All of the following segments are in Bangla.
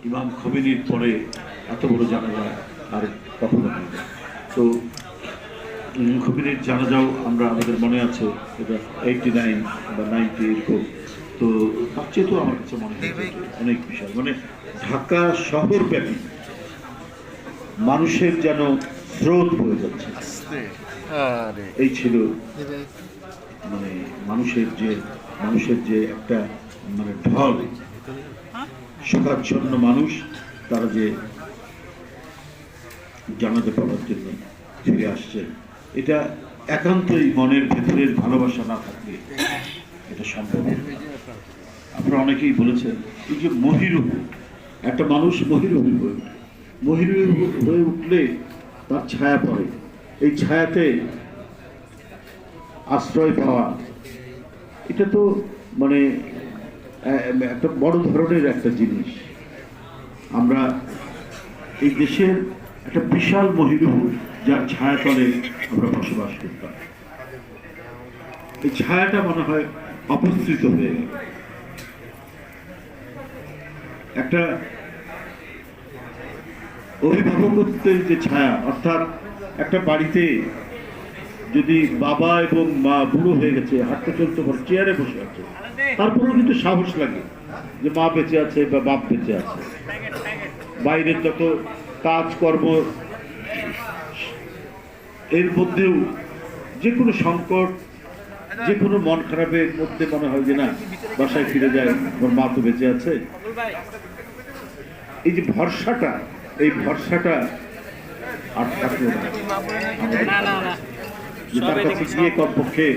ইমাম খোমেনির পরে এত বড় জানাজা আর কখনো হয় না। তো ইমাম খোমেনির জানাজাও আমরা আমাদের মনে আছে, এটা 89 বা 90 এরকম। তো তার চেয়ে তো আমার কাছে মনে হয়েছে অনেক বিষয়, মানে ঢাকা শহরব্যাপী মানুষের যেন স্রোত হয়ে যাচ্ছে। এই ছিল মানে মানুষের যে একটা মানে ঢল, শোকাচ্ছন্ন মানুষ, তারা যে জানাজা পড়ার জন্য ফিরে আসছে, এটা একান্তই মনের ভেতরের ভালোবাসা না থাকলে এটা সম্ভব না। আপনারা অনেকেই বলেছেন এই যে মহিরুহ, একটা মানুষ মহিরুহ হয়ে উঠলে তার ছায়া পড়ে, এই ছায়াতে আশ্রয় পাওয়া, এটা তো মানে একটা বড় ধরনের একটা জিনিস। আমরা এই দেশের একটা বিশাল মহিরুহ, যার ছায়াতলে আমরা বসবাস করতাম, এই ছায়াটা মনে হয় অপসৃত হয়ে গেল। একটা অভিভাবকত্বের যে ছায়া, অর্থাৎ একটা বাড়িতে যদি বাবা এবং মা বুড়ো হয়ে গেছে, হাঁটতে চলতে পারে, চেয়ারে বসে আছে, তারপরেও কিন্তু সাহস লাগে যে মা বেঁচে আছে বা বাপ বেঁচে আছে। বাইরের যত কাজকর্ম, এর মধ্যেও যে কোনো সংকট, যে কোনো মন খারাপের মধ্যে মনে হয় যে না, বাসায় ফিরে যায়, ওর মা তো বেঁচে আছে। এই যে ভরসাটা, এই ভরসাটা আর থাকলো না। তার কাছে গিয়ে কমপক্ষে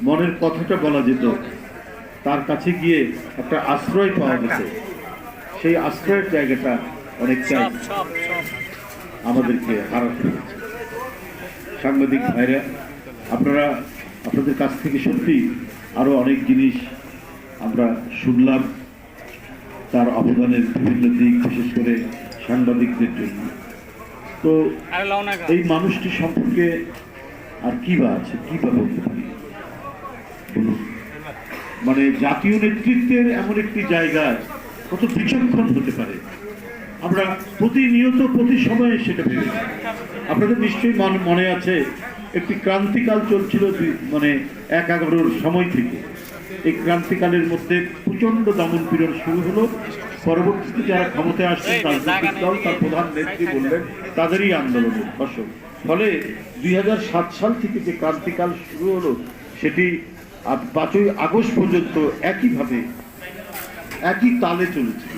মনের কথাটা বলা যেত, তার কাছে গিয়ে একটা আশ্রয় পাওয়া যেত, সেই আশ্রয়ের জায়গাটা অনেকটাই আমাদেরকে হারাতে হয়েছে। সাংবাদিক ভাইরা, আপনাদের কাছ থেকে সত্যি আরো অনেক জিনিস আমরা শুনলাম, তার অবদানের বিভিন্ন দিক, বিশেষ করে সাংবাদিকদের জন্য। তো এই মানুষটি সম্পর্কে আর কি বা আছে, কি বা বলতে পারি বলুন? মানে জাতীয় নেতৃত্বের এমন একটি জায়গায় কত বিচক্ষণ হতে পারে, আমরা প্রতিনিয়ত প্রতি সময়ে সেটা ভেবে। আপনাদের নিশ্চয়ই মনে আছে, একটি ক্রান্তিকাল চলছিল মানে 11-11 সময় থেকে। এই ক্রান্তিকালের মধ্যে প্রচন্ড দমন পীড়ন শুরু হলো। পরবর্তীতে যারা ক্ষমতায় আসছেন রাজনৈতিক দল, তার প্রধান নেত্রী বললেন তাদেরই আন্দোলনের ফসল। ফলে 2007 সাল থেকে যে ক্রান্তিকাল শুরু হলো, সেটি 5ই আগস্ট পর্যন্ত একইভাবে একই তালে চলেছে।